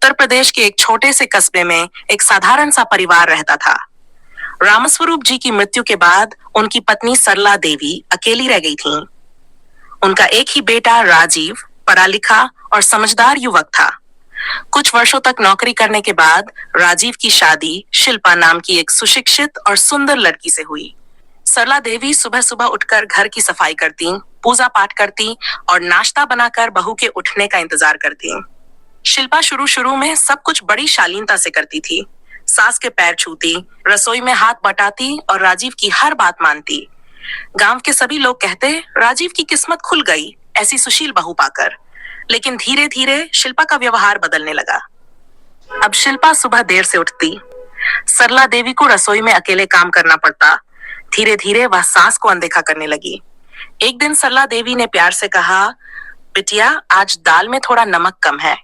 उत्तर प्रदेश के एक छोटे से कस्बे में एक साधारण सा परिवार रहता था। रामस्वरूप जी की मृत्यु के बाद उनकी पत्नी सरला देवी अकेली रह गई थीं। उनका एक ही बेटा राजीव पढ़ा लिखा और समझदार युवक था। कुछ वर्षों तक नौकरी करने के बाद राजीव की शादी शिल्पा नाम की एक सुशिक्षित और सुंदर लड़की से हुई। सरला देवी सुबह सुबह उठकर घर की सफाई करती, पूजा पाठ करती और नाश्ता बनाकर बहू के उठने का इंतजार करती। शिल्पा शुरू शुरू में सब कुछ बड़ी शालीनता से करती थी। सास के पैर छूती, रसोई में हाथ बटाती और राजीव की हर बात मानती। गांव के सभी लोग कहते राजीव की किस्मत खुल गई ऐसी सुशील बहू पाकर। लेकिन धीरे धीरे शिल्पा का व्यवहार बदलने लगा। अब शिल्पा सुबह देर से उठती, सरला देवी को रसोई में अकेले काम करना पड़ता। धीरे धीरे वह सास को अनदेखा करने लगी। एक दिन सरला देवी ने प्यार से कहा, बिटिया आज दाल में थोड़ा नमक कम है।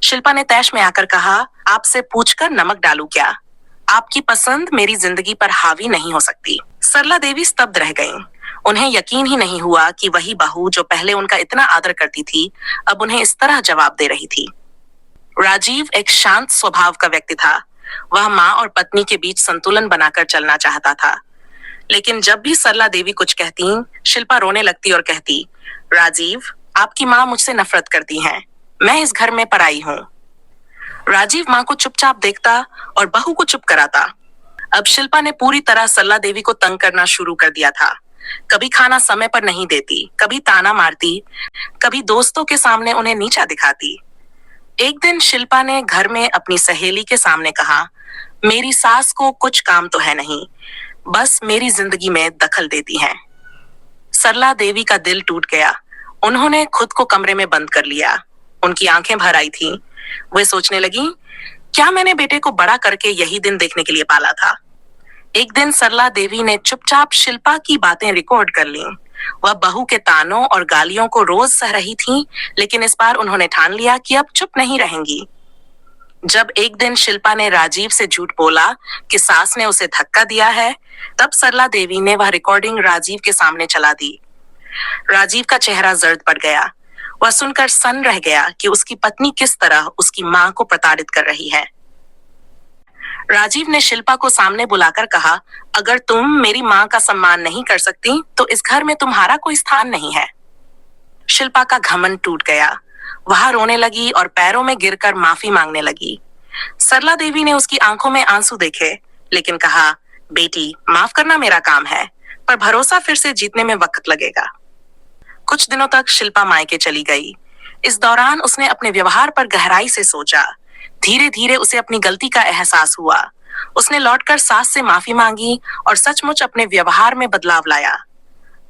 शिल्पा ने तैश में आकर कहा, आपसे पूछकर नमक डालूं क्या? आपकी पसंद मेरी जिंदगी पर हावी नहीं हो सकती। सरला देवी स्तब्ध रह गईं। उन्हें यकीन ही नहीं हुआ कि वही बहू जो पहले उनका इतना आदर करती थी अब उन्हें इस तरह जवाब दे रही थी। राजीव एक शांत स्वभाव का व्यक्ति था। वह माँ और पत्नी के बीच संतुलन बनाकर चलना चाहता था। लेकिन जब भी सरला देवी कुछ कहती, शिल्पा रोने लगती और कहती, राजीव आपकी माँ मुझसे नफरत करती हैं। मैं इस घर में पराई हूँ। राजीव माँ को चुपचाप देखता और बहू को चुप कराता। अब शिल्पा ने पूरी तरह सरला देवी को तंग करना शुरू कर दिया था। कभी खाना समय पर नहीं देती, कभी ताना मारती, कभी दोस्तों के सामने उन्हें नीचा दिखाती। एक दिन शिल्पा ने घर में अपनी सहेली के सामने कहा, मेरी सास को कुछ काम तो है नहीं, बस मेरी जिंदगी में दखल देती हैं। सरला देवी का दिल टूट गया। उन्होंने खुद को कमरे में बंद कर लिया। उनकी आंखें भर आई थीं। वे सोचने लगी, क्या मैंने बेटे को बड़ा करके यही दिन देखने के लिए पाला था? एक दिन सरला देवी ने चुपचाप शिल्पा की बातें रिकॉर्ड कर लीं। वह बहू के तानों और गालियों को रोज सह रही थीं, लेकिन इस बार उन्होंने ठान लिया कि अब चुप नहीं रहेंगी। जब एक दिन शिल्पा ने राजीव से झूठ बोला कि सास ने उसे धक्का दिया है, तब सरला देवी ने वह रिकॉर्डिंग राजीव के सामने चला दी। राजीव का चेहरा जर्द पड़ गया। वह सुनकर सन्न रह गया कि उसकी पत्नी किस तरह उसकी मां को प्रताड़ित कर रही है। राजीव ने शिल्पा को सामने बुलाकर कहा, अगर तुम मेरी मां का सम्मान नहीं कर सकती तो इस घर में तुम्हारा कोई स्थान नहीं है। शिल्पा का घमंड टूट गया। वह रोने लगी और पैरों में गिरकर माफी मांगने लगी। सरला देवी ने उसकी आंखों में आंसू देखे, लेकिन कहा, बेटी माफ करना मेरा काम है, पर भरोसा फिर से जीतने में वक्त लगेगा। कुछ दिनों तक शिल्पा मायके चली गई। इस दौरान उसने अपने व्यवहार पर गहराई से सोचा। धीरे धीरे उसे अपनी गलती का एहसास हुआ। उसने लौटकर सास से माफी मांगी और सचमुच अपने व्यवहार में बदलाव लाया।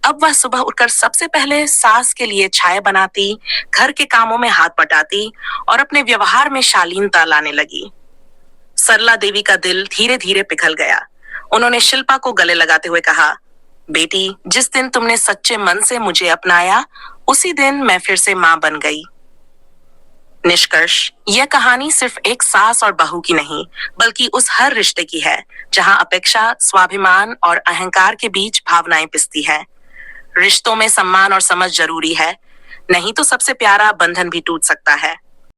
अब वह सुबह उठकर सबसे पहले सास के लिए चाय बनाती, घर के कामों में हाथ बटाती और अपने व्यवहार में शालीनता लाने लगी। सरला देवी का दिल धीरे धीरे पिघल गया। उन्होंने शिल्पा को गले लगाते हुए कहा, बेटी जिस दिन तुमने सच्चे मन से मुझे अपनाया उसी दिन मैं फिर से मां बन गई। निष्कर्ष, यह कहानी सिर्फ एक सास और बहू की नहीं, बल्कि उस हर रिश्ते की है जहां अपेक्षा, स्वाभिमान और अहंकार के बीच भावनाएं पिसती हैं। रिश्तों में सम्मान और समझ जरूरी है, नहीं तो सबसे प्यारा बंधन भी टूट सकता है।